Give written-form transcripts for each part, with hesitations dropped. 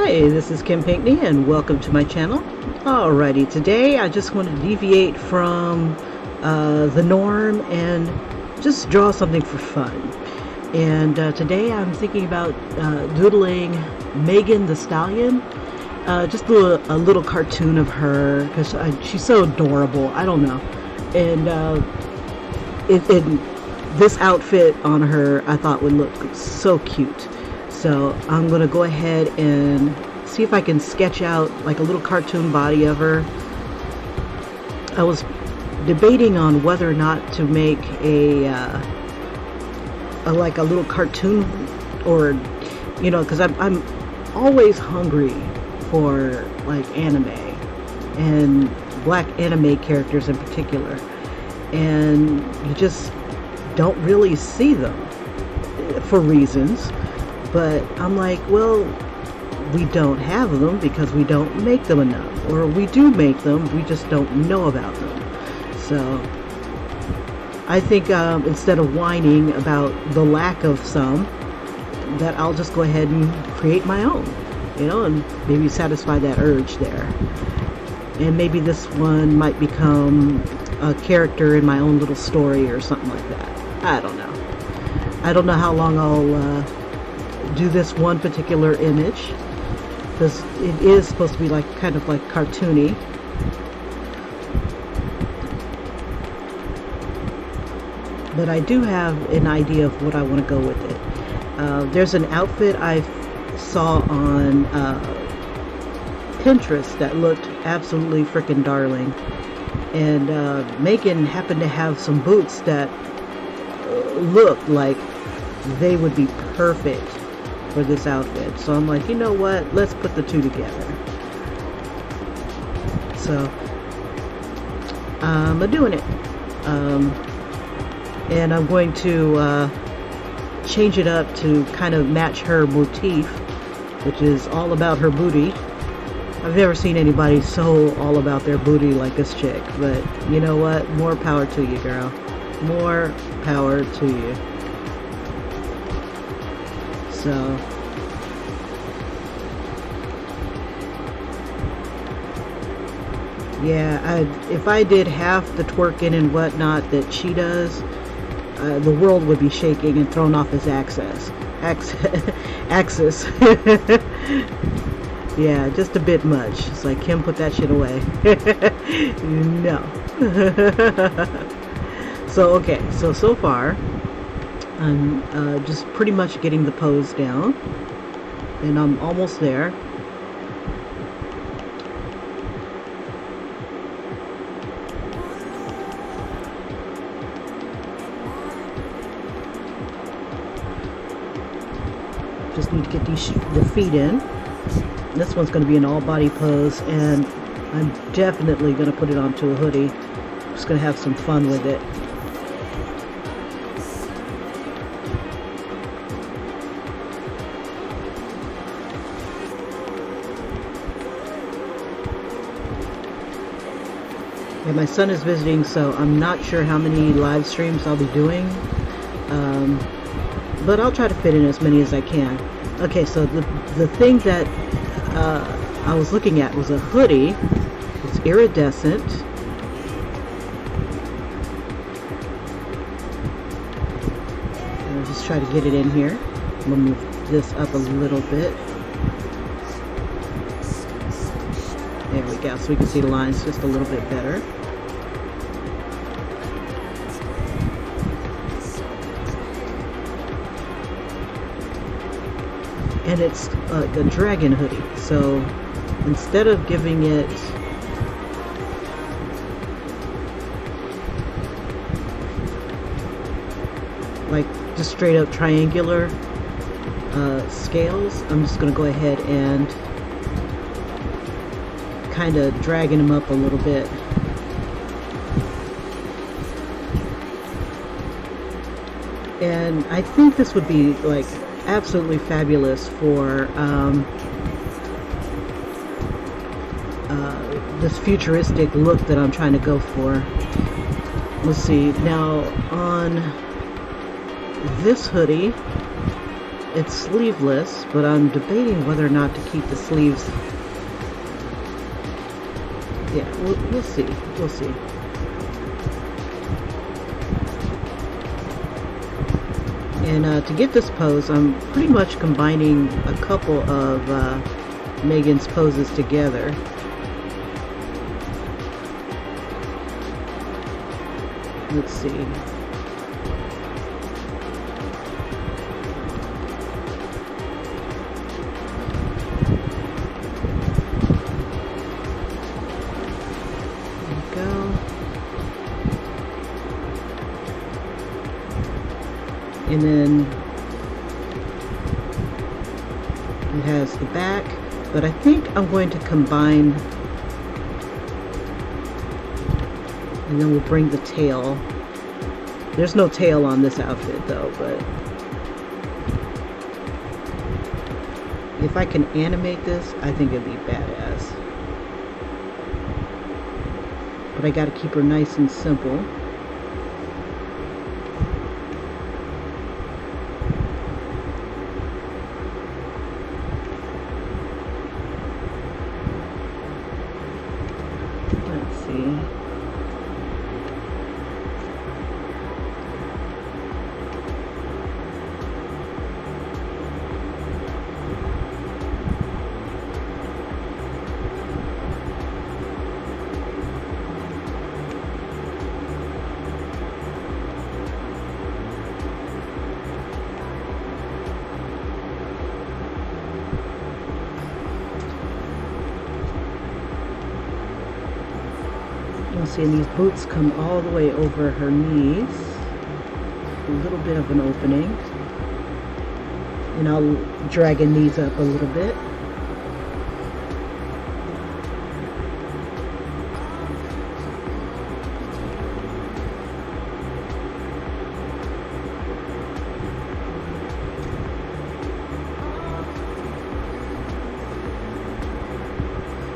Hi, this is Kim Pinkney and welcome to my channel. Alrighty, today I just want to deviate from the norm and just draw something for fun. And today I'm thinking about doodling Megan the Stallion. Just do a little cartoon of her because she's so adorable. I don't know. And this outfit on her I thought would look so cute. So I'm going to go ahead and see if I can sketch out like a little cartoon body of her. I was debating on whether or not to make like a little cartoon, or because I'm always hungry for like anime and black anime characters in particular, and you just don't really see them for reasons. But I'm like, well, we don't have them because we don't make them enough, or we do make them, we just don't know about them. So I think instead of whining about the lack of some, that I'll just go ahead and create my own, and maybe satisfy that urge there. And maybe this one might become a character in my own little story or something like that. I don't know. I don't know how long I'll do this one particular image, because it is supposed to be like kind of like cartoony. But I do have an idea of what I want to go with it. There's an outfit I saw on Pinterest that looked absolutely freaking darling, and Megan happened to have some boots that looked like they would be perfect for this outfit. So I'm like, you know what, let's put the two together. So I'm doing it, and I'm going to change it up to kind of match her motif, which is all about her booty. I've never seen anybody so all about their booty like this chick, but you know what, more power to you, girl, more power to you. So yeah, if I did half the twerking and whatnot that she does, the world would be shaking and thrown off its axis. Yeah, just a bit much. It's like, Kim, put that shit away. No. So far I'm just pretty much getting the pose down, and I'm almost there. Just need to get the feet in. This one's going to be an all-body pose, and I'm definitely going to put it onto a hoodie. I'm just going to have some fun with it. And my son is visiting, so I'm not sure how many live streams I'll be doing. But I'll try to fit in as many as I can. Okay, so the thing that I was looking at was a hoodie. It's iridescent. I'll just try to get it in here. I'm going to move this up a little bit. There we go, so we can see the lines just a little bit better. And it's the dragon hoodie, so instead of giving it like just straight up triangular scales, I'm just going to go ahead and kind of dragging them up a little bit. And I think this would be like absolutely fabulous for this futuristic look that I'm trying to go for. Let's see, now on this hoodie It's sleeveless, but I'm debating whether or not to keep the sleeves. Yeah, we'll see. We'll see. And to get this pose, I'm pretty much combining a couple of Megan's poses together. Let's see. And then it has the back, but I think I'm going to combine, and then we'll bring the tail. There's no tail on this outfit though, but if I can animate this, I think it'd be badass. But I gotta keep her nice and simple. See, and these boots come all the way over her knees. A little bit of an opening. And I'll drag her knees up a little bit.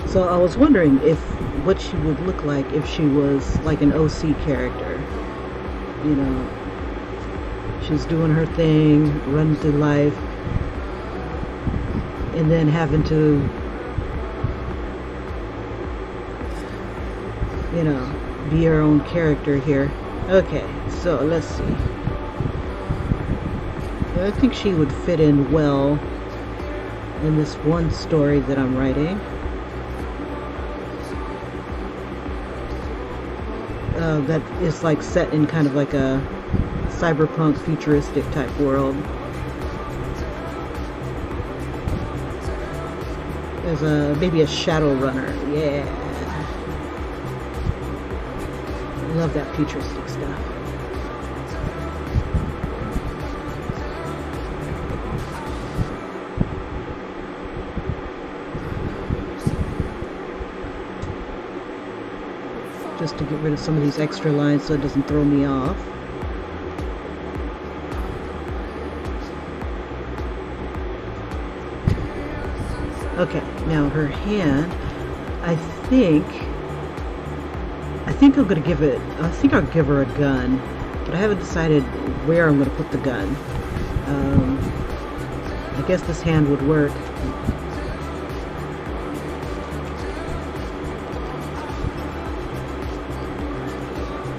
So I was wondering what she would look like if she was like an OC character. You know, she's doing her thing, running through life, and then having to, you know, be her own character here. Okay, so let's see. I think she would fit in well in this one story that I'm writing. That is like set in kind of like a cyberpunk futuristic type world. There's maybe a shadow runner. Yeah, I love that futuristic stuff. Just to get rid of some of these extra lines so it doesn't throw me off. Okay, now her hand, I think I'm gonna give it, I'll give her a gun, but I haven't decided where I'm gonna put the gun. I guess this hand would work.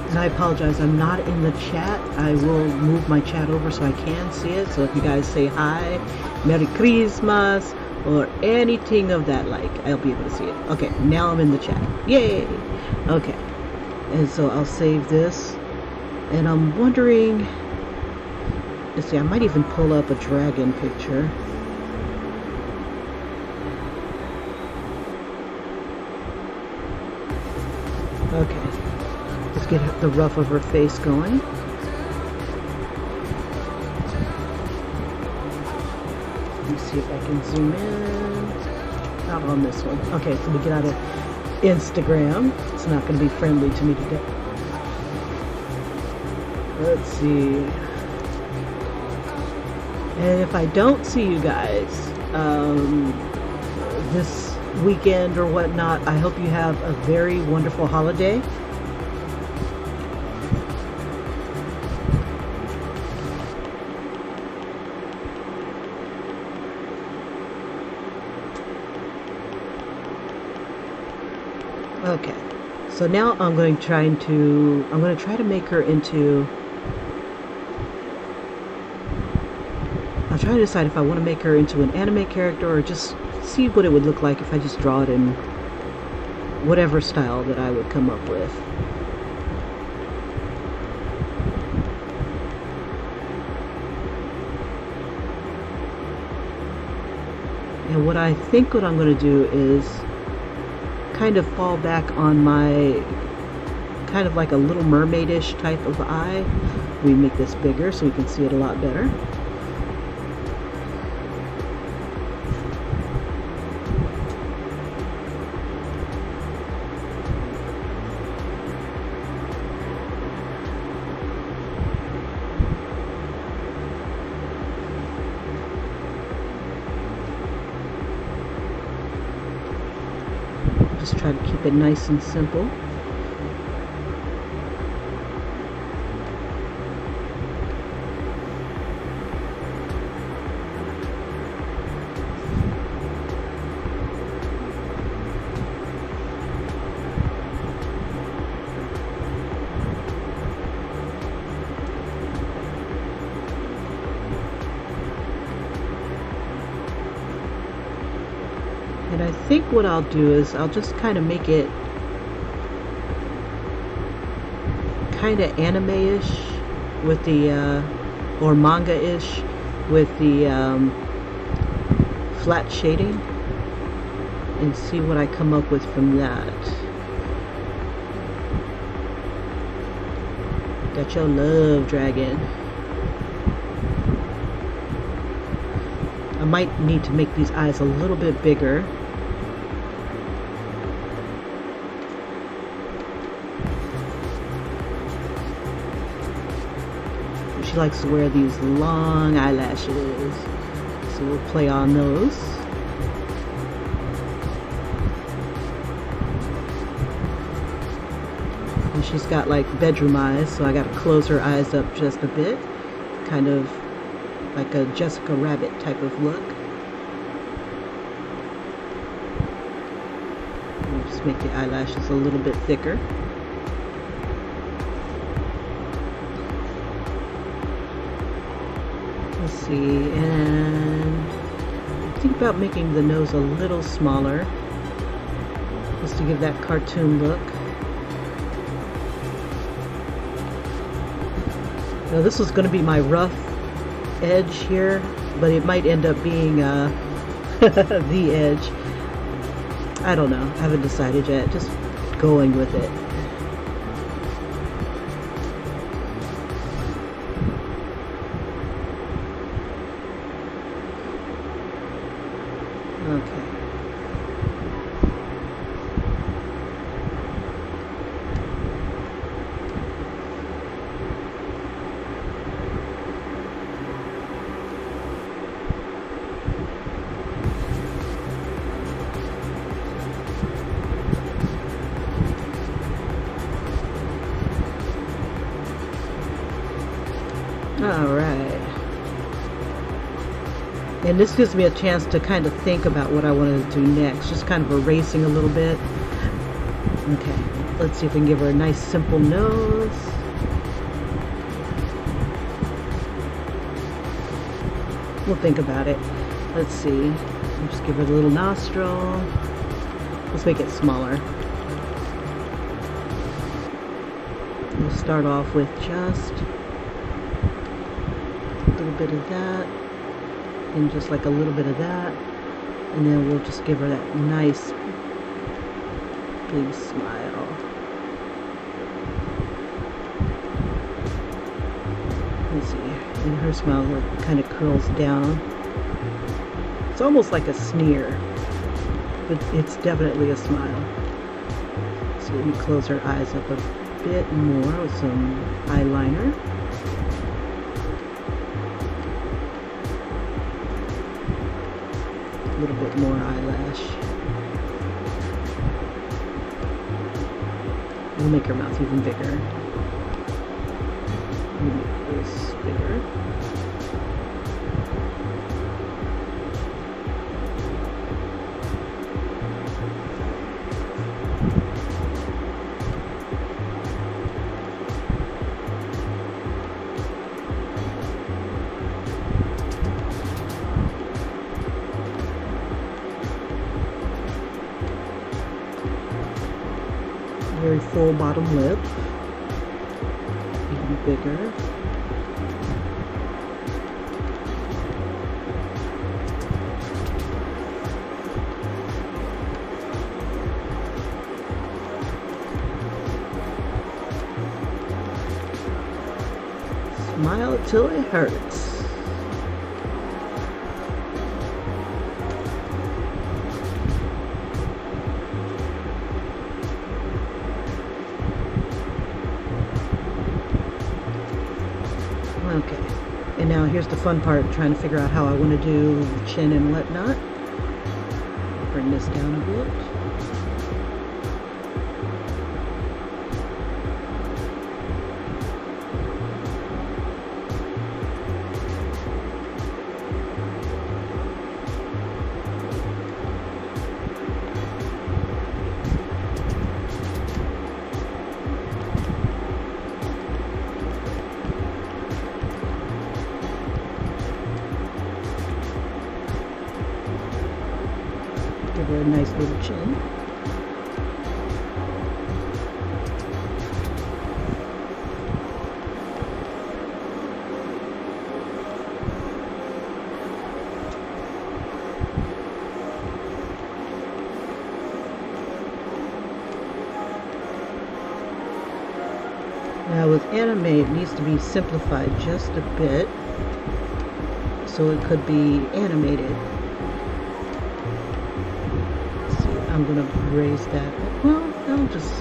And I apologize, I'm not in the chat. I will move my chat over so I can see it. So if you guys say hi, Merry Christmas, or anything of that like, I'll be able to see it. Okay, now I'm in the chat. Yay! Okay, and so I'll save this. And I'm wondering, let's see, I might even pull up a dragon picture. Okay. Let's get the rough of her face going. Let me see if I can zoom in. Not on this one. Okay, so we get out of Instagram. It's not going to be friendly to me today. Let's see. And if I don't see you guys this weekend or whatnot, I hope you have a very wonderful holiday. Okay, so now I'm going to try to make her into. I'm trying to decide if I want to make her into an anime character or just see what it would look like if I just draw it in whatever style that I would come up with. And what I think what I'm going to do is kind of fall back on my kind of like a Little Mermaid-ish type of eye. We make this bigger so we can see it a lot better. Just try to keep it nice and simple. And I think what I'll do is I'll just kind of make it kind of anime-ish with the, or manga-ish with the flat shading and see what I come up with from that. Got your love dragon. I might need to make these eyes a little bit bigger. She likes to wear these long eyelashes, so we'll play on those. And she's got like bedroom eyes, so I got to close her eyes up just a bit, kind of like a Jessica Rabbit type of look. We'll just make the eyelashes a little bit thicker. Let's see, and think about making the nose a little smaller, just to give that cartoon look. Now this was going to be my rough edge here, but it might end up being the edge. I don't know, I haven't decided yet, just going with it. Okay. All right. And this gives me a chance to kind of think about what I want to do next, just kind of erasing a little bit. Okay, let's see if we can give her a nice simple nose. We'll think about it. Let's see. We'll just give her the little nostril. Let's make it smaller. We'll start off with just a little bit of that. And just like a little bit of that, and then we'll just give her that nice big smile. Let's see, and her smile kind of curls down. It's almost like a sneer, but it's definitely a smile. So let me close her eyes up a bit more with some eyeliner. A little bit more eyelash. We'll make her mouth even bigger. We'll make this bigger. full bottom lip, even bigger. Smile till it hurts. Okay, and now here's the fun part, trying to figure out how I want to do the chin and whatnot. Bring this down a bit. Give her a nice little chin. Now with anime, it needs to be simplified just a bit so it could be animated. I'm going to raise that. Well, I'm just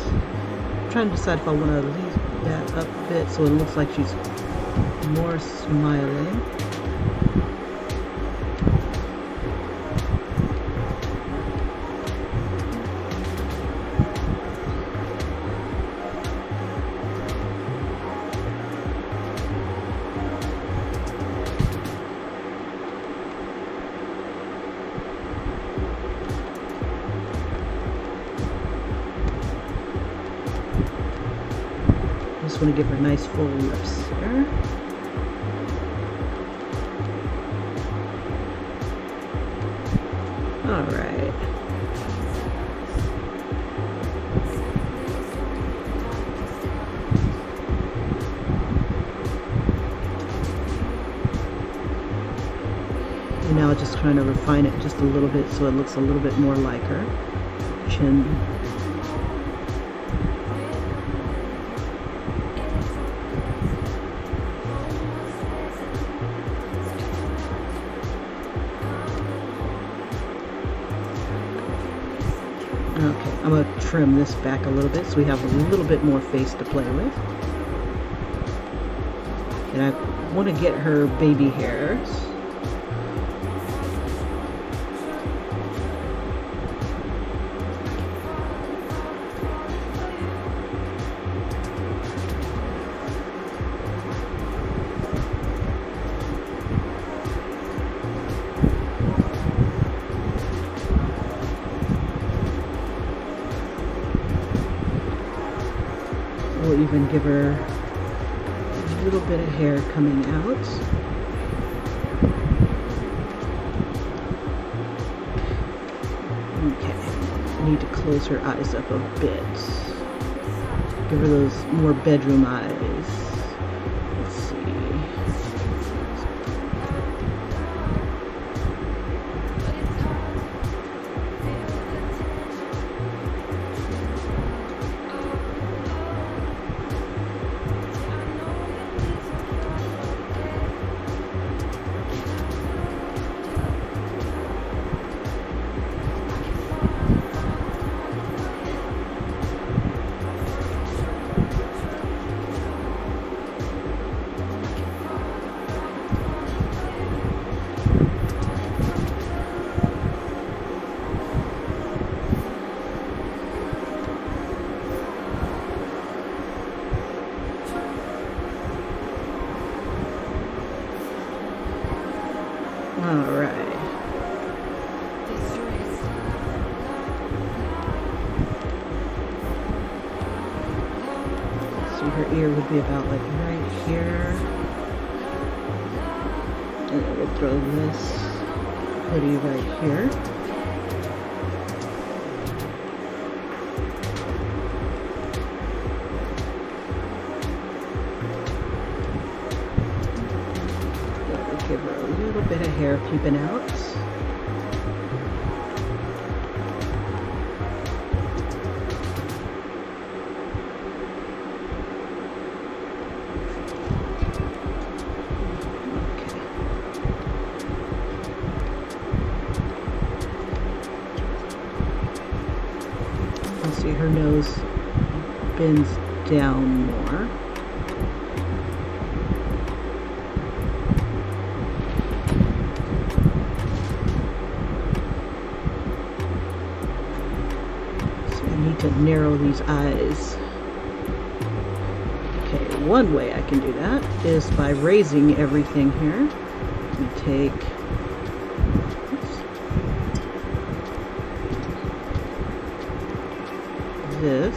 trying to decide if I want to leave that up a bit so it looks like she's more smiling. Just want to give her nice full lips there. All right. And now just trying to refine it just a little bit so it looks a little bit more like her chin. Okay, I'm going to trim this back a little bit so we have a little bit more face to play with. And I want to get her baby hairs. We'll even give her a little bit of hair coming out. Okay, need to close her eyes up a bit. Give her those more bedroom eyes. Let's see. Alright. So her ear would be about like right here. And then we'll throw this hoodie right here. hair peeping out. See, her nose bends down more. So I need to narrow these eyes. Okay, one way I can do that is by raising everything here. We take this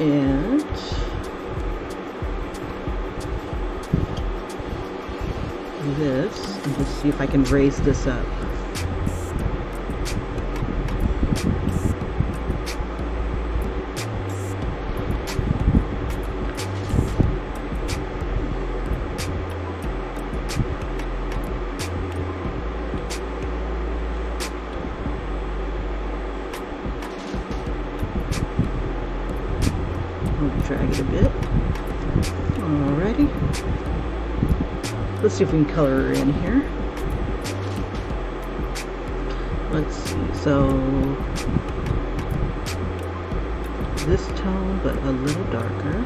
and this, and just see if I can raise this up. Drag it a bit. Alrighty. Let's see if we can color her in here. Let's see. So this tone, but a little darker.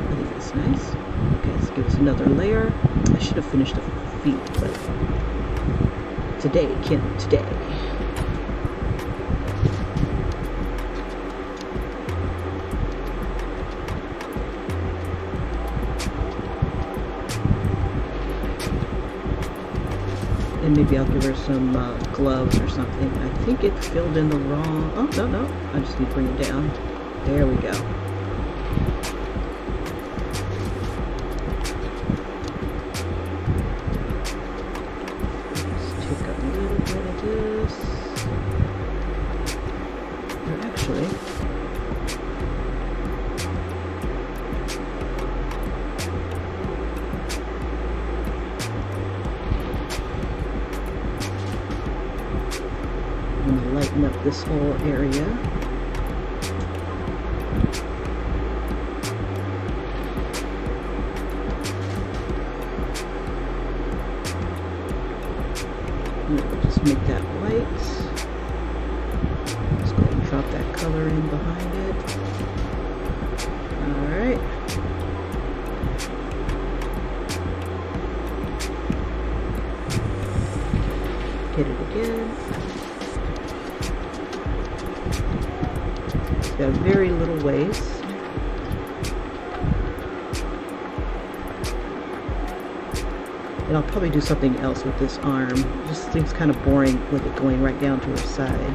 I think that's nice. Okay, let's give us another layer. I should have finished the feet, but today, Kim, today. And maybe I'll give her some gloves or something. I think it filled in the wrong... Oh, no. I just need to bring it down. There we go. Let's take a little bit of this. Or actually... I'm going to lighten up this whole area. We'll just make that white. Just go ahead and drop that color in behind it. Alright. Hit it again. Got very little waist. And I'll probably do something else with this arm. It just seems kind of boring with it going right down to her side.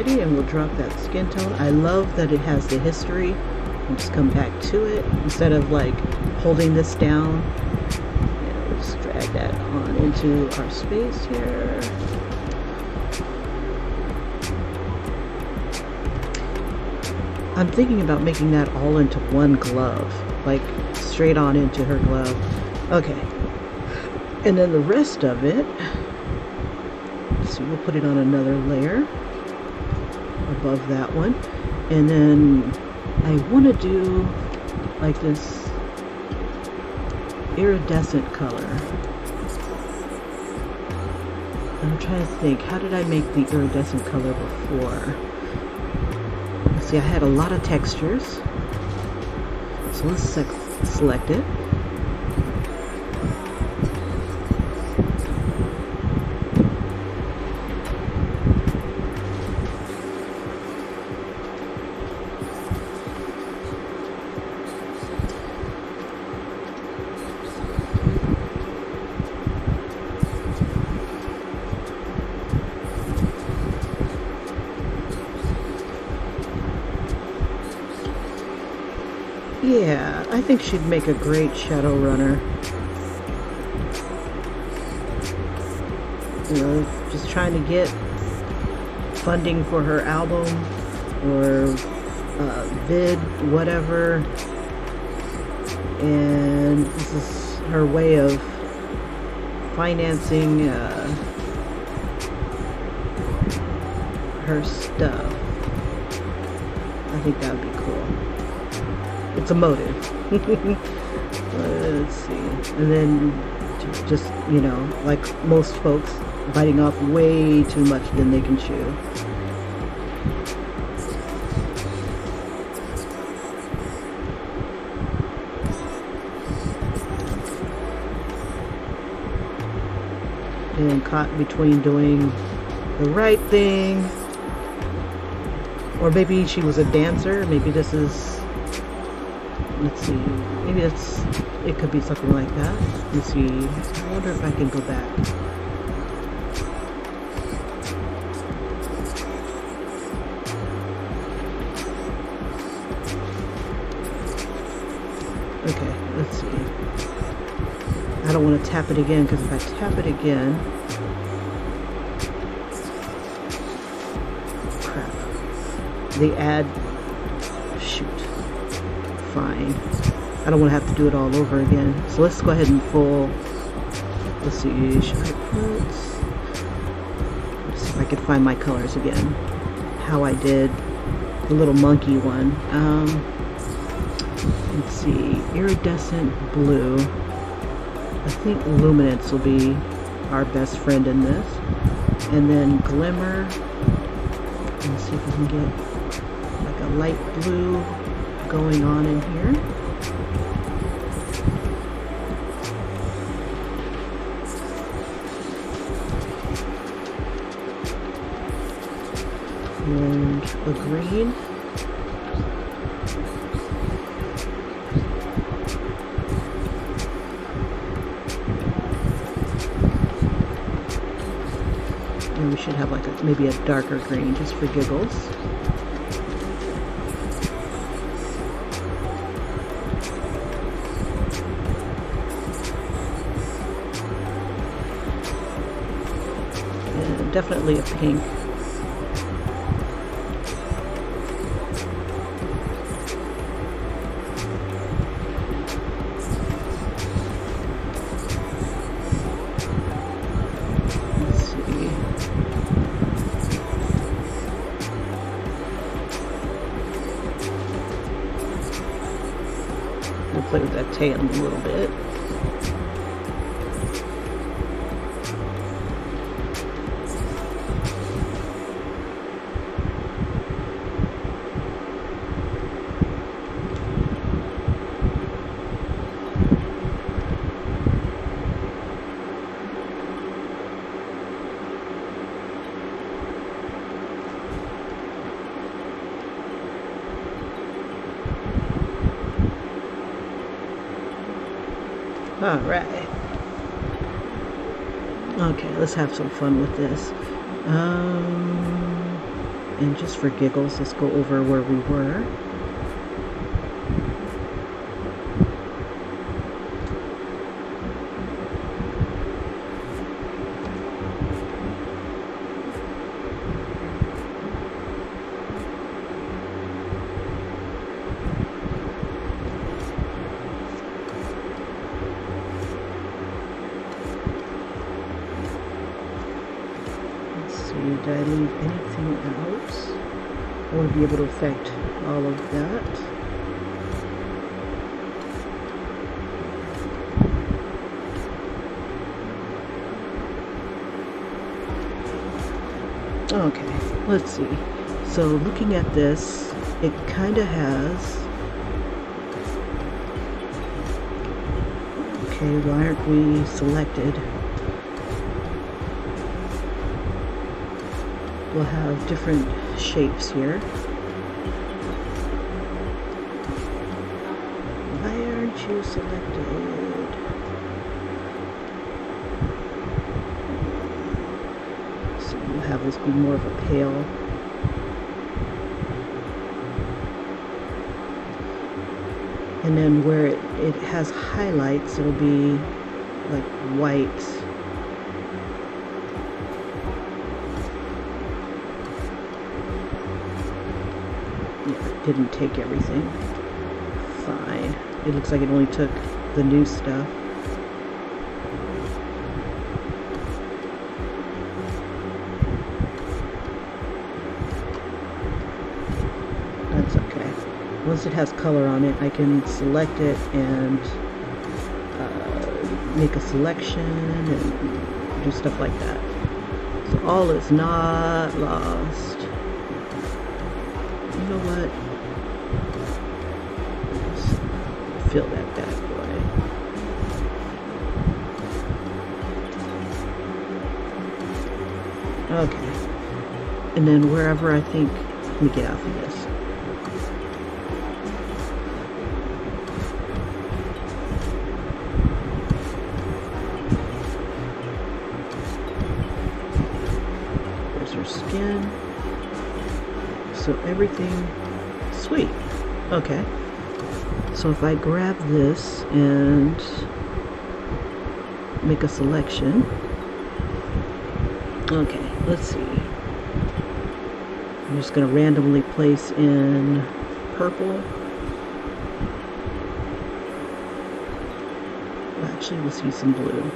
And we'll drop that skin tone. I love that it has the history. We'll just come back to it instead of like holding this down. Yeah, we'll just drag that on into our space here. I'm thinking about making that all into one glove, like straight on into her glove. Okay, and then the rest of it, so we'll put it on another layer above that one, and then I want to do like this iridescent color. I'm trying to think, how did I make the iridescent color before? See, I had a lot of textures, so let's select it. think she'd make a great shadow runner. You know, just trying to get funding for her album or vid, whatever. And this is her way of financing her stuff. I think that would be cool. It's a motive. Let's see. And then just, you know, like most folks, biting off way too much than they can chew. And caught between doing the right thing, or maybe she was a dancer. Maybe this is, let's see, maybe it could be something like that. Let's see, I wonder if I can go back. Okay, let's see. I don't want to tap it again, because if I tap it again, crap. The ad, shoot. Fine. I don't want to have to do it all over again. So let's go ahead and let's see, should I put, let's see if I can find my colors again. How I did the little monkey one. Let's see, iridescent blue. I think luminance will be our best friend in this. And then glimmer. Let's see if we can get like a light blue going on in here. And a green. And we should have like maybe a darker green just for giggles. And definitely a pink. Play with that tail a little bit. All right. Okay, let's have some fun with this. And just for giggles, let's go over where we were. Did I leave anything out? I want to be able to affect all of that. Okay, let's see. So looking at this, it kind of has... Okay, why aren't we selected? We'll have different shapes here. Why aren't you selected? So we'll have this be more of a pale. And then where it has highlights, it'll be like white. Yeah, it didn't take everything. Fine. It looks like it only took the new stuff. That's okay. Once it has color on it, I can select it and make a selection and do stuff like that. So all is not lost. You know what? Just fill that bad boy. Okay. And then wherever I think, let me get out of this. Skin. So everything sweet. Okay. So if I grab this and make a selection. Okay, let's see. I'm just going to randomly place in purple. Actually, let's use some blue.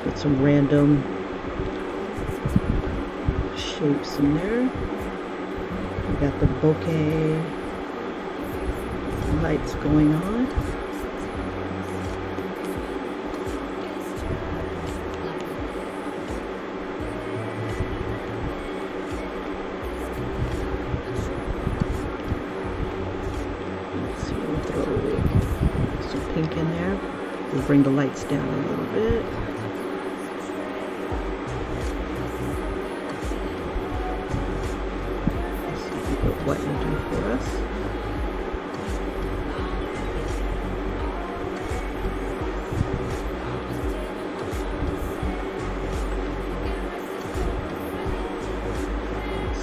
Get some random shapes in there. We got the bokeh lights going on. Let's see, we'll throw some pink in there. We'll bring the lights down a little bit. What you do for us.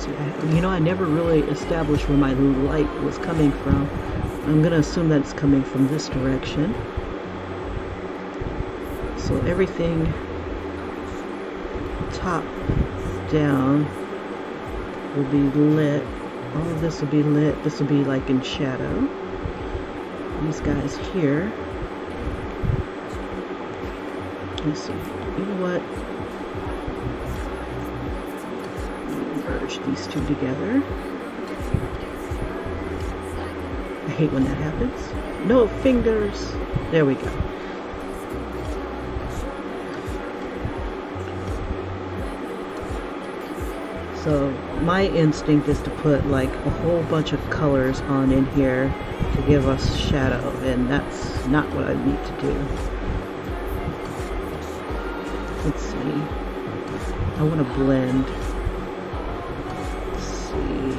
See, you know, I never really established where my light was coming from. I'm going to assume that it's coming from this direction. So everything top down will be lit. All of this will be lit. This will be like in shadow. These guys here. Let's see. You know what? Merge these two together. I hate when that happens. No fingers. There we go. So my instinct is to put like a whole bunch of colors on in here to give us shadow, and that's not what I need to do. Let's see. I want to blend. Let's see.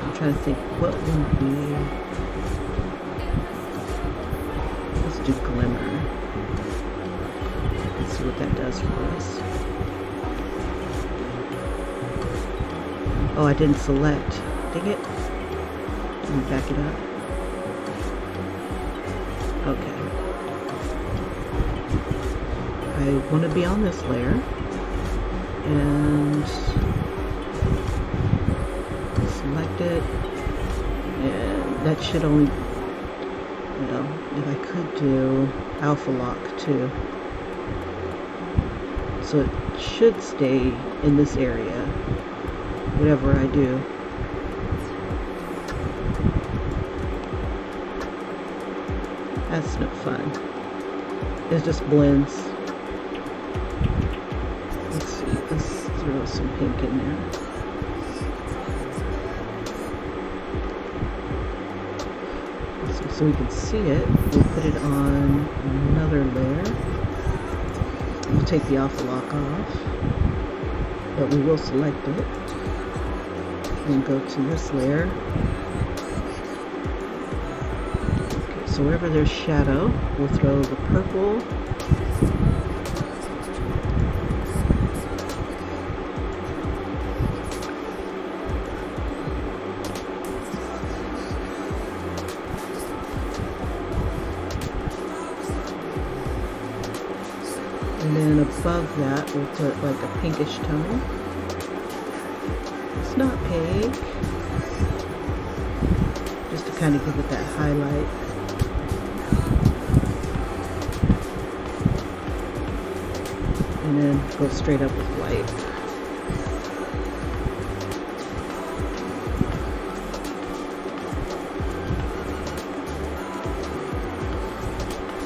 I'm trying to think what would be. Let's do glimmer. Let's see what that does for us. Oh, I didn't select. Dang it. Let me back it up. Okay. I want to be on this layer. And select it. And that should only, well, if I could do alpha lock too. So it should stay in this area. Whatever I do. That's no fun. It just blends. Let's see, let's throw some pink in there. Let's see, so we can see it. We'll put it on another layer. We'll take the alpha lock off, but we will select it. And go to this layer. Okay, so wherever there's shadow, we'll throw the purple. And then above that, we'll put like a pinkish tone. It's not pink. Just to kind of give it that highlight. And then go straight up with white.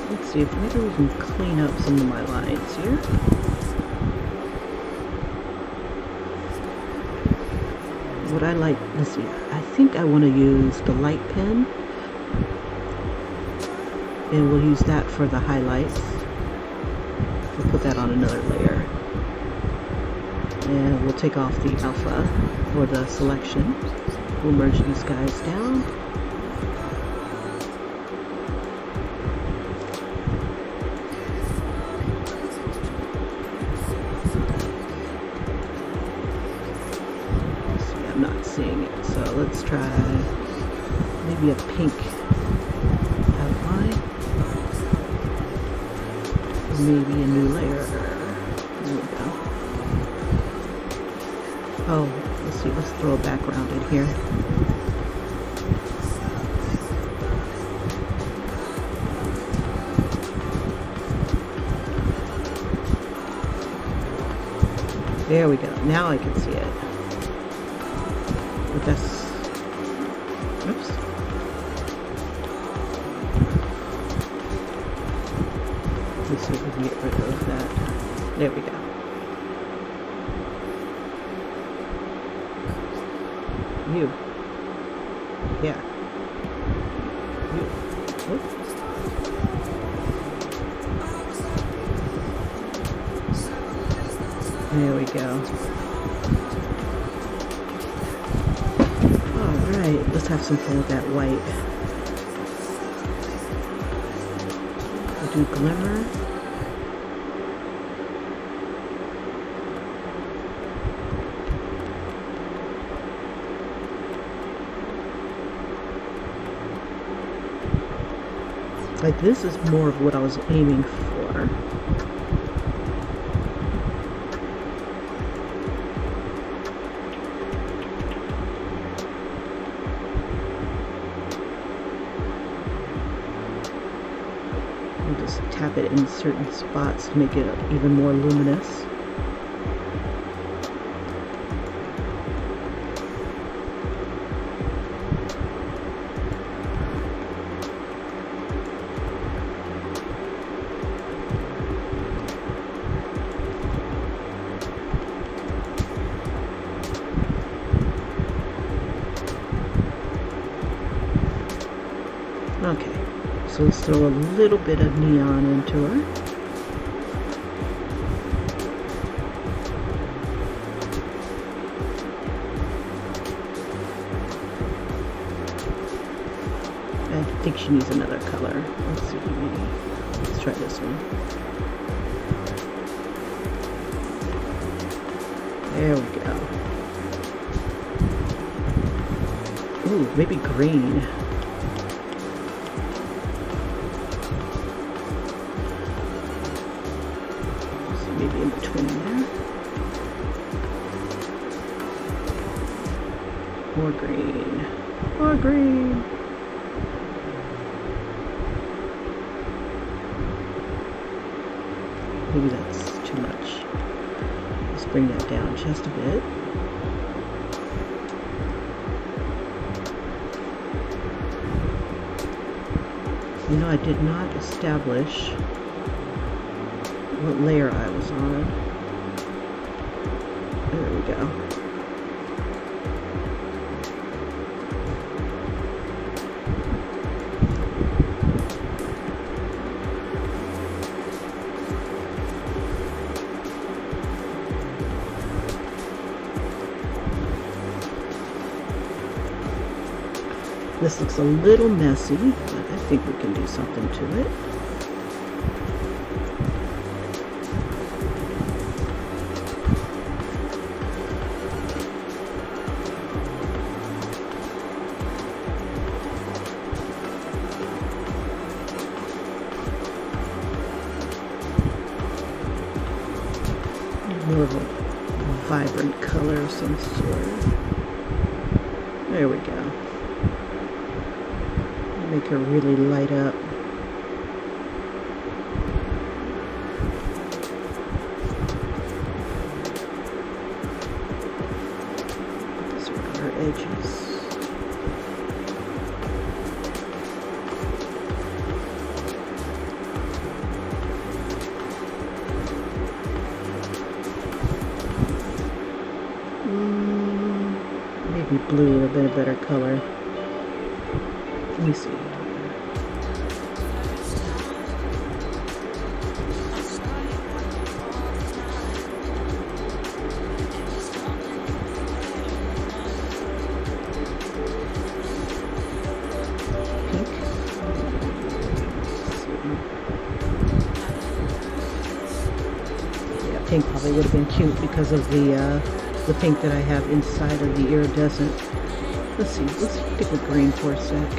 Let's see if maybe we can clean up some of my lines here. What I like, let's see, I think I want to use the light pen, and we'll use that for the highlights. We'll put that on another layer, and we'll take off the alpha or the selection. We'll merge these guys down. I'm not seeing it, so let's try maybe a pink outline. Maybe a new layer. There we go. Oh, let's see, let's throw a background in here. There we go. Now I can see it. But that's, oops. Let's see if we can get rid of that. There we go. You. Yeah. You. Oops. There we go. Alright, let's have some fun with that white. We'll do glimmer. Like, this is more of what I was aiming for. I'll just tap it in certain spots to make it even more luminous. Okay, so let's throw a little bit of neon into her. I think she needs another color. Let's see, maybe. Let's try this one. There we go. Ooh, maybe green. Maybe in between there. More green. More green. Maybe that's too much. Let's bring that down just a bit. You know, I did not establish what layer I was on. There we go. This looks a little messy, but I think we can do something to it. More of a vibrant color of some sort. There we go. Make her really light up. Put this around her edges. Maybe blue would have been a better color. Let me see. Pink. Yeah, pink probably would have been cute because of the pink that I have inside of the iridescent. Let's see, let's stick with green for a sec.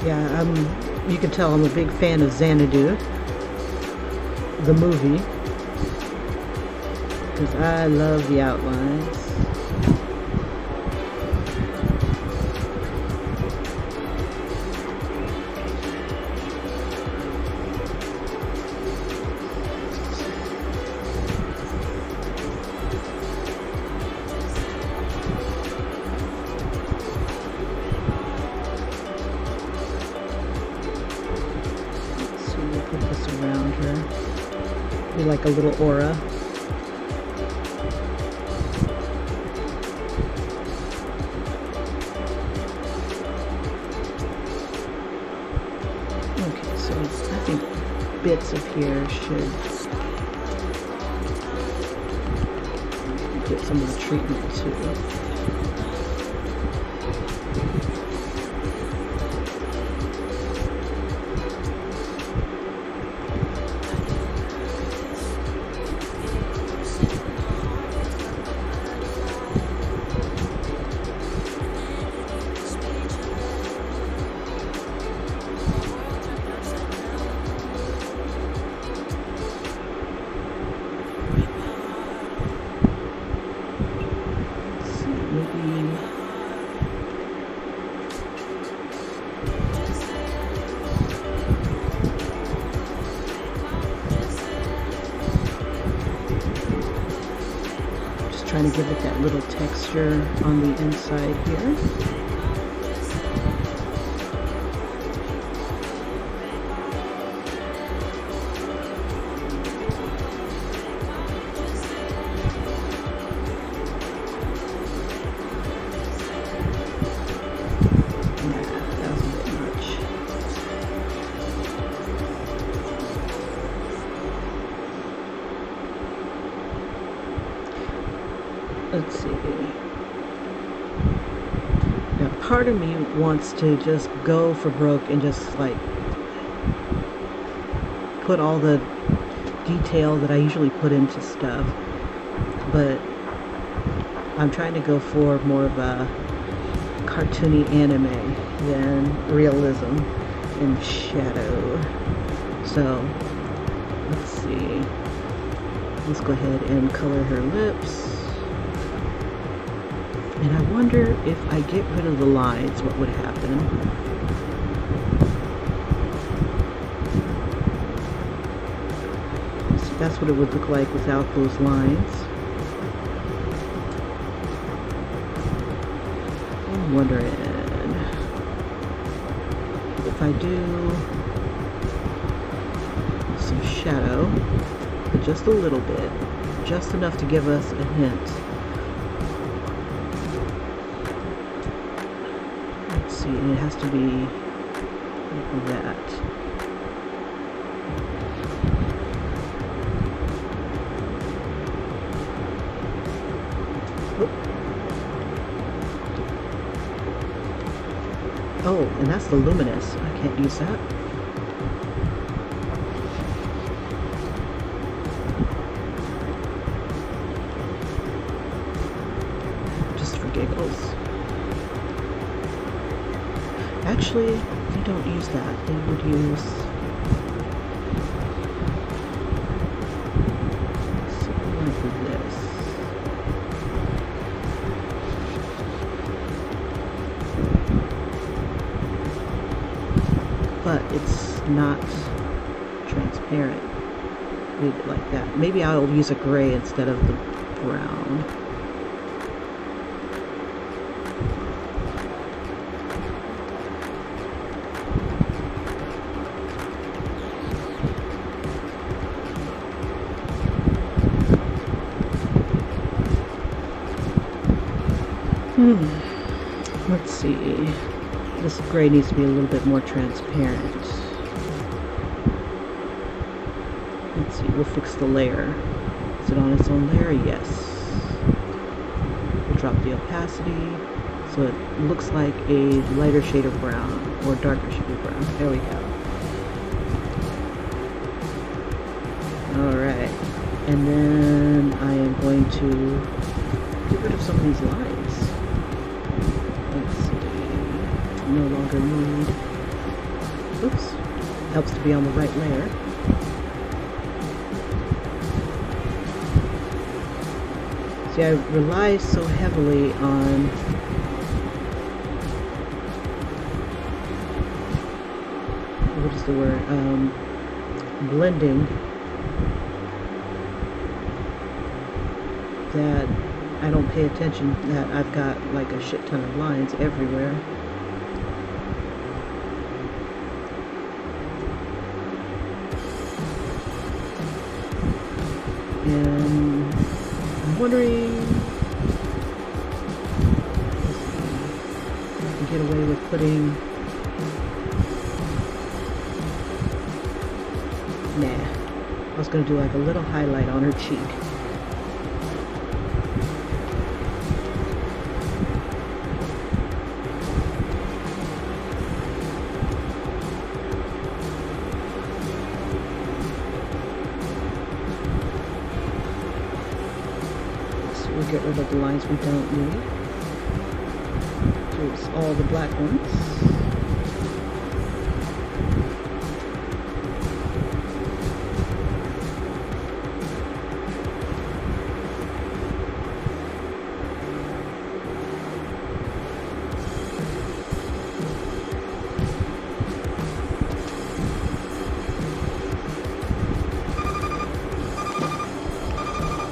Yeah, you can tell I'm a big fan of Xanadu, the movie, because I love the outlines. Put this around her. Be like a little aura. Okay, so I think bits of here should get some of the treatment too. Trying to give it that little texture on the inside here. Let's see. Now, part of me wants to just go for broke and just like put all the detail that I usually put into stuff, but I'm trying to go for more of a cartoony anime than realism and shadow. So let's see. Let's go ahead and color her lips. And I wonder if I get rid of the lines, what would happen? So that's what it would look like without those lines. I'm wondering if I do some shadow, but just a little bit, just enough to give us a hint. see, and it has to be like that. Oop. Oh, and that's the luminous. I can't use that. Just for giggles. Actually, they don't use that. They would use something like this. But it's not transparent. Leave it like that. Maybe I'll use a gray instead of the brown. Let's see. This gray needs to be a little bit more transparent. Let's see, we'll fix the layer. Is it on its own layer? Yes. We'll drop the opacity so it looks like a lighter shade of brown or darker shade of brown. There we go. Alright. And then I am going to get rid of some of these lines. Let's see. No longer need. Oops. Helps to be on the right layer. See, I rely so heavily on what is the word? Blending, that I don't pay attention that I've got like a shit ton of lines everywhere. And I'm wondering if I can get away with putting, nah, I was going to do like a little highlight on her cheek. We'll get rid of the lines we don't need. Here's all the black ones.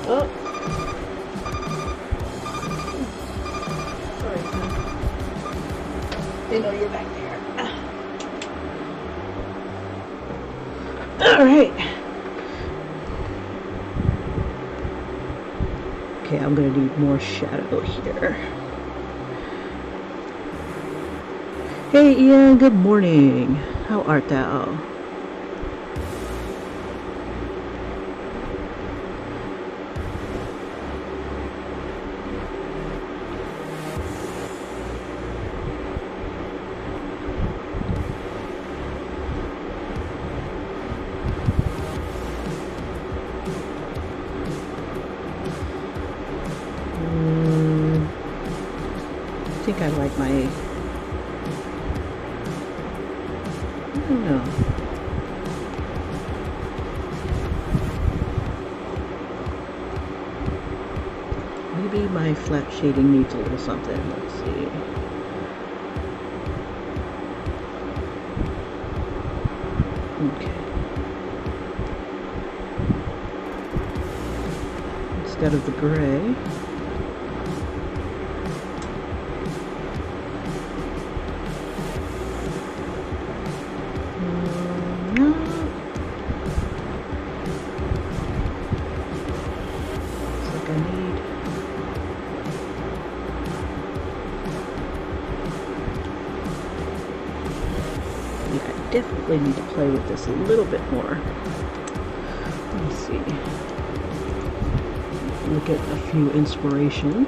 Oh. They know you're back there. Alright. Okay, I'm gonna need more shadow here. Hey Ian, good morning. How art thou? I think I like my, I don't know. Maybe my flat shading needs a little something. Let's see. Okay. Instead of the gray. definitely need to play with this a little bit more. Let me see. Look at a few inspirations.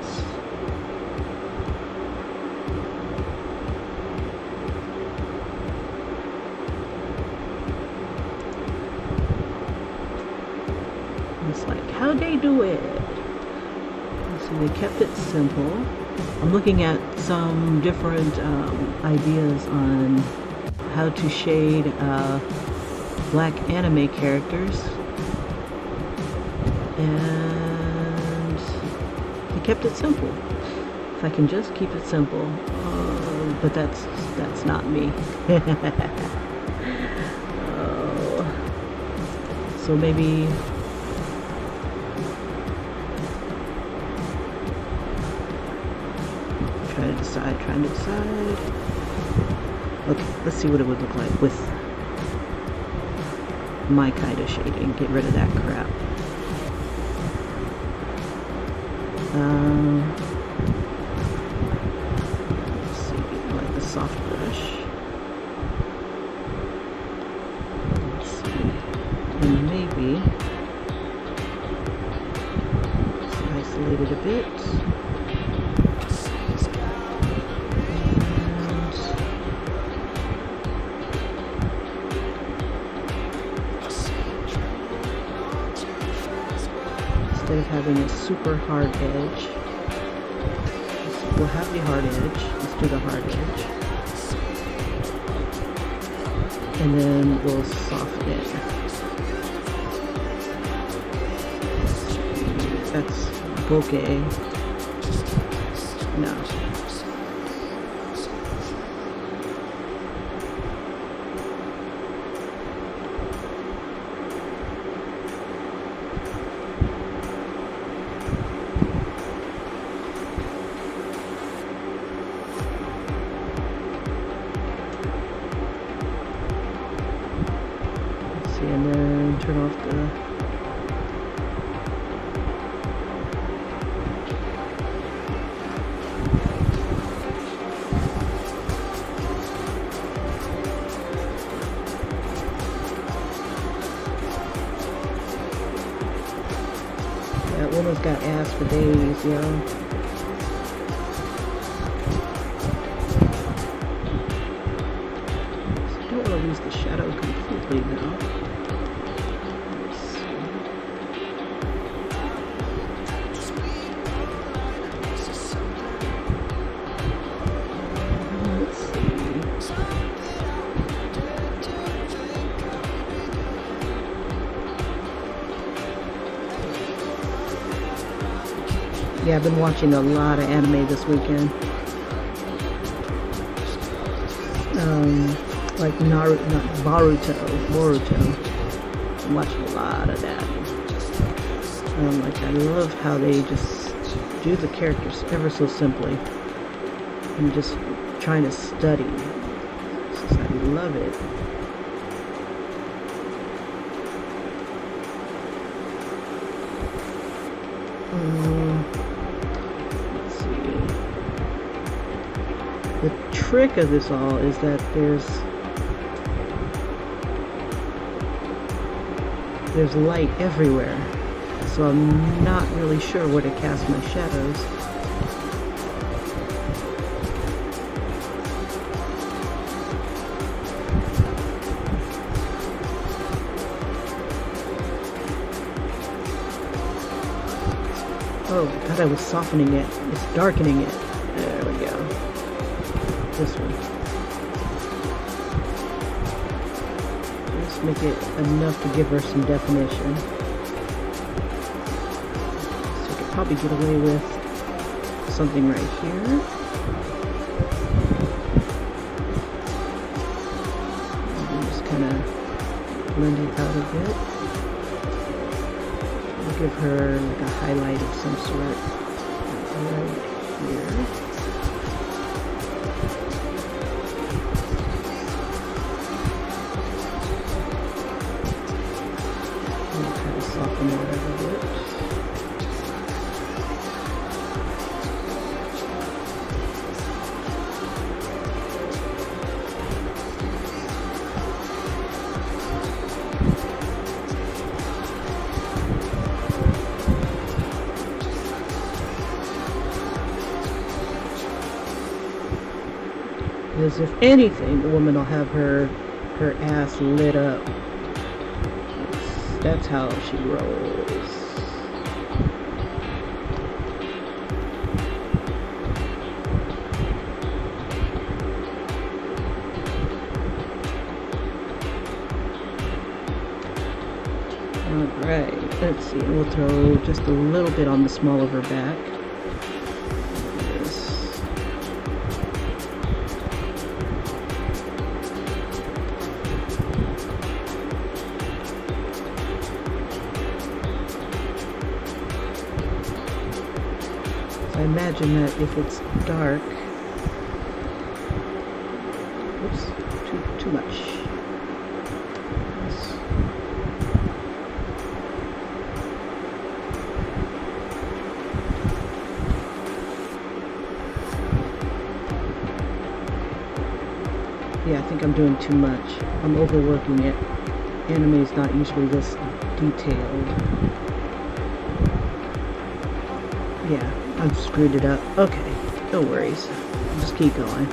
It's like, how'd they do it? So they kept it simple. I'm looking at some different ideas on how to shade black anime characters, and they kept it simple. If I can just keep it simple, but that's not me. So maybe trying to decide. Okay, let's see what it would look like with my kind of shading. Get rid of that crap. Let's see, I like the soft brush. Let's see, and maybe just isolate it a bit. Instead of having a super hard edge, we'll have the hard edge. Let's do the hard edge. And then we'll soften it. That's bokeh. No. And then turn off the that woman's got ass for days, yo. So I don't want to lose the shadow completely now. Yeah, I've been watching a lot of anime this weekend. Like Boruto. I'm watching a lot of that. Like, I love how they just do the characters ever so simply. I'm just trying to study. I love it. The trick of this all is that there's light everywhere, so I'm not really sure where to cast my shadows. Oh, I thought I was softening it. It's darkening it. There we go. This one. Let's make it enough to give her some definition. So I could probably get away with something right here. And just kind of blend it out a bit. I'll give her like a highlight of some sort right here. Soften that a bit. because if anything, the woman will have her ass lit up. That's how she rolls. Alright, let's see. We'll throw just a little bit on the small of her back. I imagine that if it's dark, oops, too much. Yeah, I think I'm doing too much. I'm overworking it. Anime is not usually this detailed. Yeah. I've screwed it up. Okay, no worries. I'll just keep going.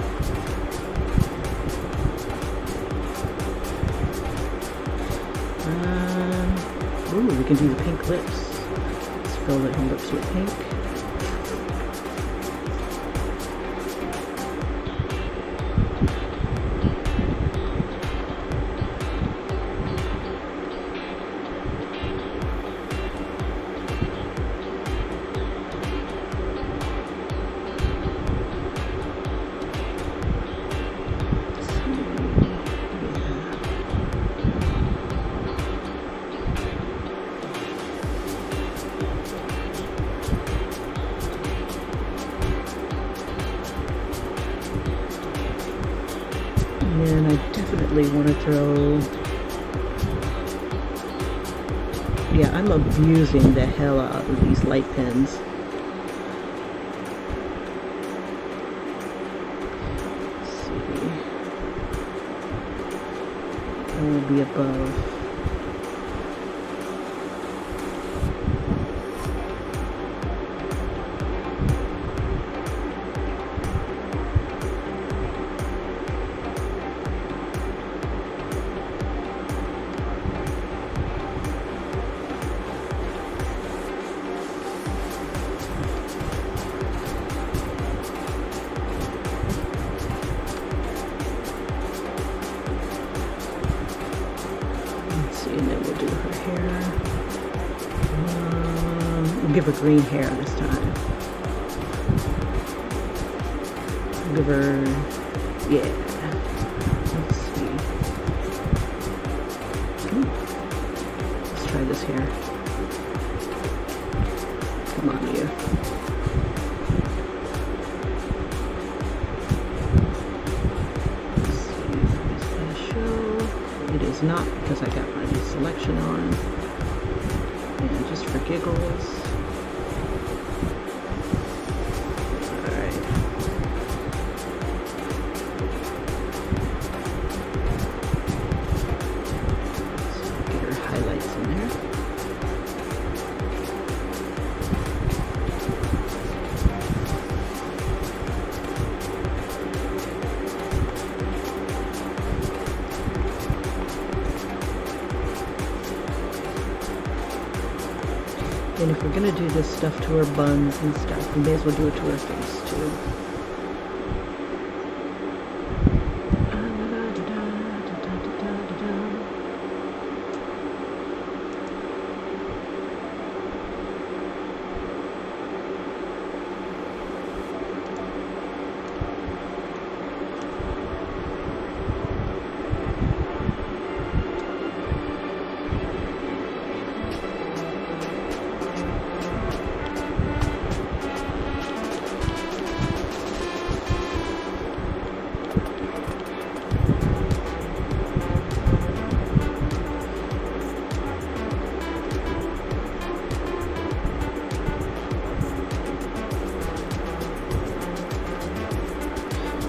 Ooh, we can do the pink lips. Let's fill her lips with pink. And I definitely want to throw... Yeah, I'm abusing the hell out of these light pens. Let's see. That will be above. And then we'll do her hair. We'll give her green hair this time. We'll give her, yeah. Let's see. Ooh. Let's try this hair. Come on, you. Let's see if it's gonna show. It is not, because I got my selection on. And just for giggles. Alright. So get her highlights in there. And if we're gonna do this stuff to her buns and stuff, we may as well do it to her face too.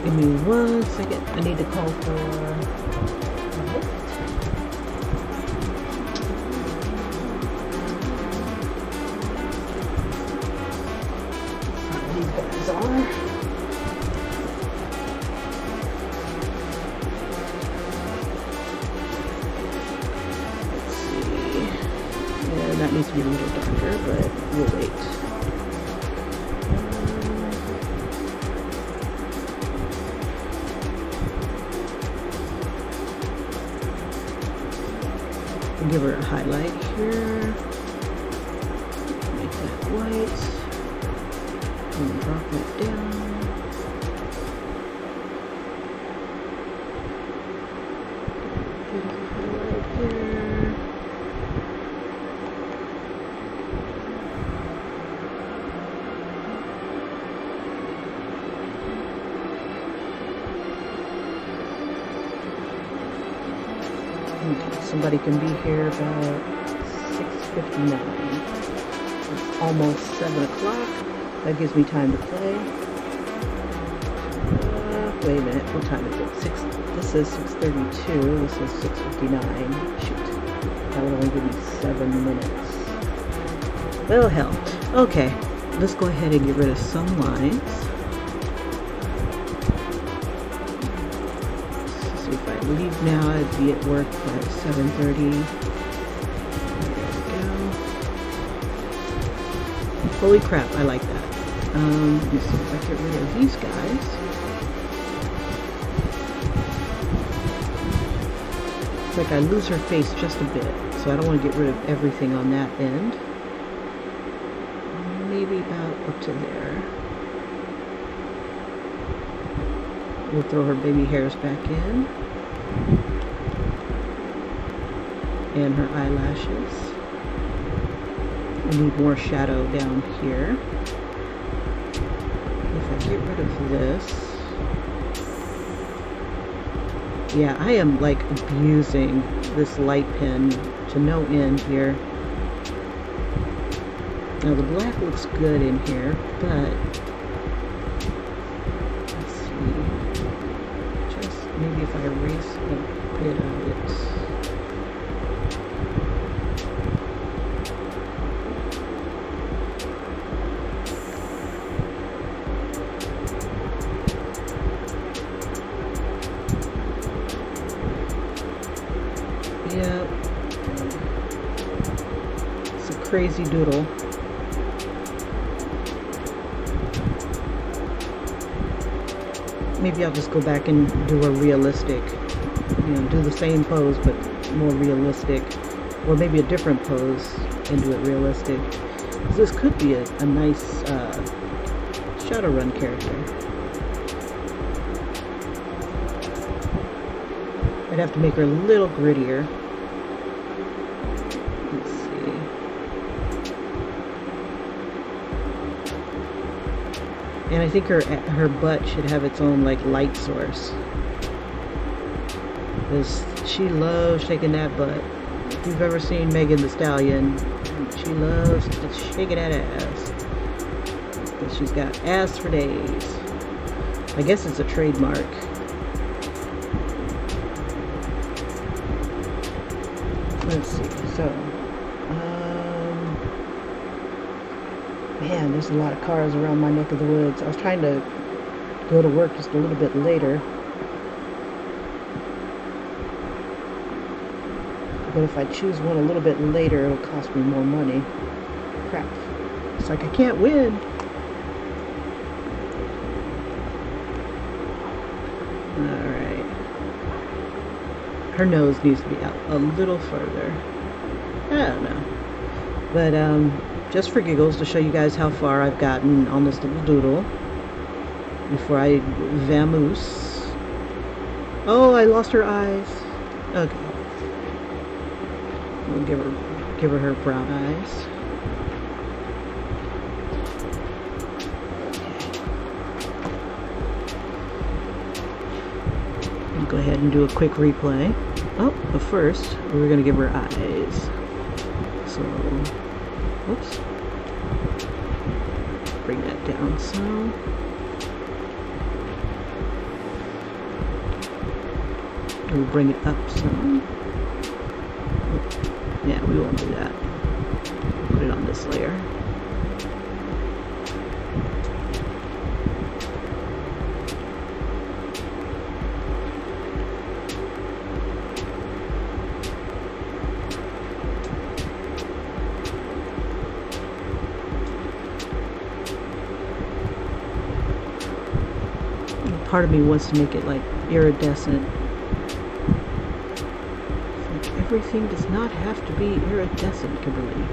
Give me 1 second. I need to call for a lift. These guys are. be a little darker, but we'll wait. Give her a highlight here. Make that white. And drop that down. Highlight here. Okay, somebody can be here about 6:59. It's almost 7 o'clock. That gives me time to play. Wait a minute, what time is it? This is 6:32. This is 6:59. Shoot, that would only give me 7 minutes. Well, hell. Okay, let's go ahead and get rid of some lines. So if I leave now, I'd be at work by 7:30. There we go. Holy crap, I like that. Let me see if I get rid of these guys. It's like I lose her face just a bit, so I don't want to get rid of everything on that end. Maybe about up to there. We'll throw her baby hairs back in. And her eyelashes. I need more shadow down here. If I get rid of this. Yeah, I am like abusing this light pen to no end here. Now the black looks good in here, but let's see. Just maybe if I erase a bit of it. Yeah, it's a crazy doodle. Maybe I'll just go back and do a realistic, do the same pose but more realistic, or maybe a different pose and do it realistic. This could be a nice Shadowrun character. I'd have to make her a little grittier. Let's see. And I think her butt should have its own like light source. Because she loves shaking that butt. If you've ever seen Megan Thee Stallion, she loves shaking that ass. Because she's got ass for days. I guess it's a trademark. Let's see, so, man, there's a lot of cars around my neck of the woods. I was trying to go to work just a little bit later. But if I choose one a little bit later, it'll cost me more money. Crap. It's like I can't win. Alright. Her nose needs to be out a little further. I don't know. But just for giggles, to show you guys how far I've gotten on this little doodle before I vamoose. Oh, I lost her eyes. Okay. We'll give her brown eyes. Go ahead and do a quick replay. Oh, but first we're going to give her eyes. So, whoops. Bring that down some. We'll bring it up some. Yeah, we won't do that. Put it on this layer. part of me wants to make it like iridescent. It's like everything does not have to be iridescent, Kimberly.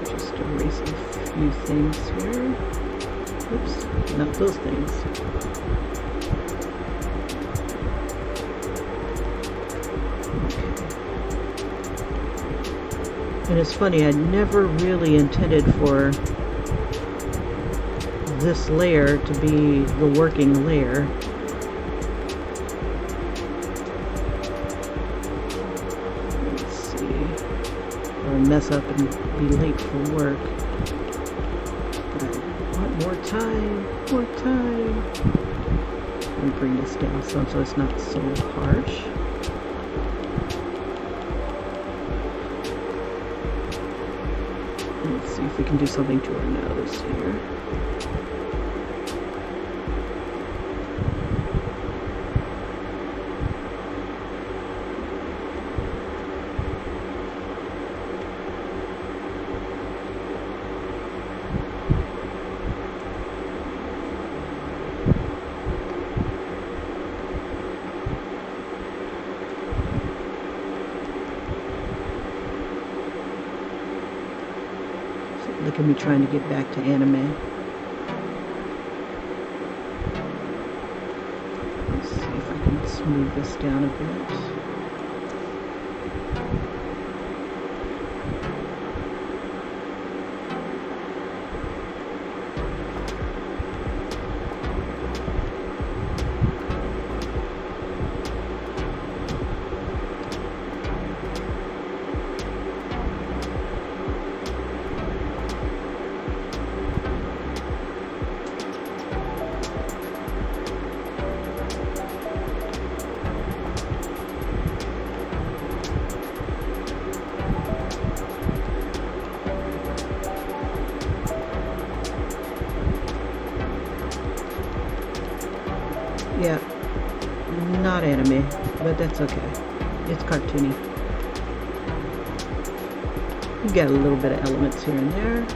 Just erase a few things here. Oops, not those things. And it's funny, I never really intended for this layer to be the working layer. Let's see. I'll mess up and be late for work. But I want more time, more time. Let me bring this down some so it's not so harsh. Let's see if we can do something to our nose here. Look at me trying to get back to anime. Let's see if I can smooth this down a bit. Yeah, not anime, but that's okay. It's cartoony. You get a little bit of elements here and there.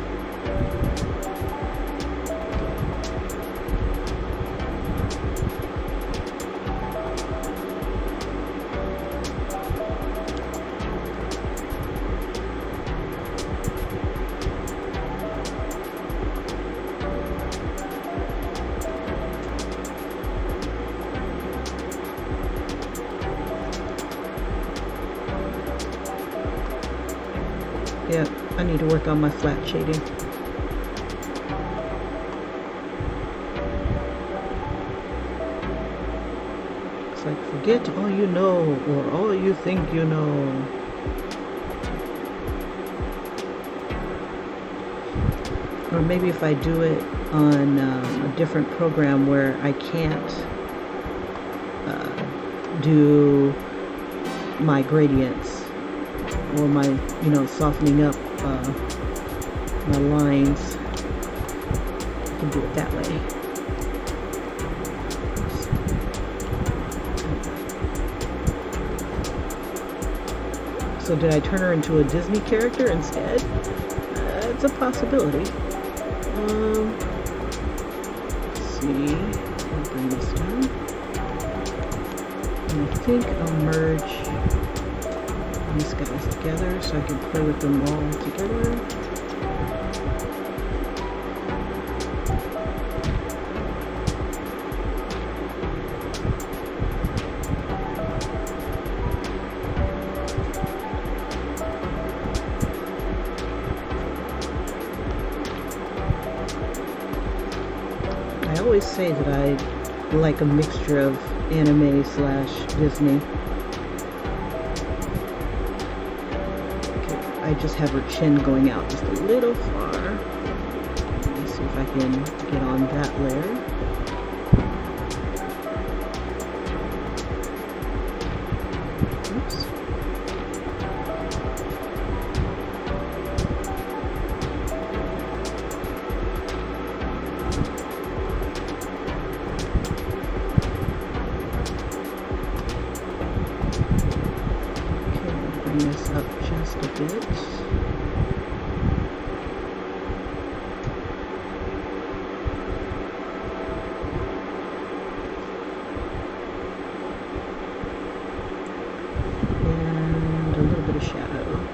Yeah, I need to work on my flat shading. It's like, forget all you know, or all you think you know. Or maybe if I do it on a different program where I can't do my gradients or my, softening up my lines. I can do it that way. So did I turn her into a Disney character instead? It's a possibility. Let's see. I'll bring this down. And I think I'll merge these guys together so I can play with them all together. I always say that I like a mixture of anime / Disney. I just have her chin going out just a little far. Let's see if I can get on that layer. Oops. bring this up just a bit. And a little bit of shadow.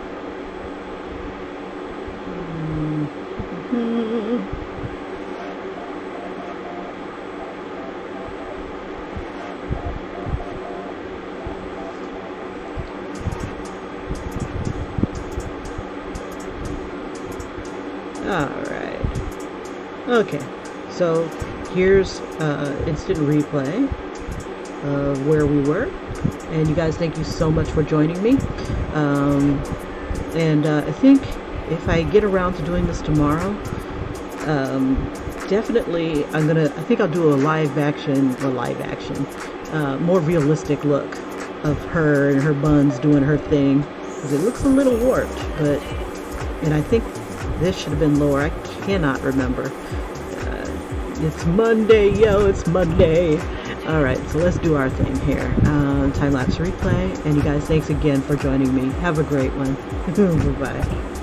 Alright. Okay, so here's instant replay of where we were. And you guys, thank you so much for joining me. I think if I get around to doing this tomorrow, definitely I think I'll do a live action, more realistic look of her and her buns doing her thing. Because it looks a little warped, and I think this should have been lower. I cannot remember. It's Monday, yo, it's Monday. Alright, so let's do our thing here. Time-lapse replay. And you guys, thanks again for joining me. Have a great one. Bye-bye.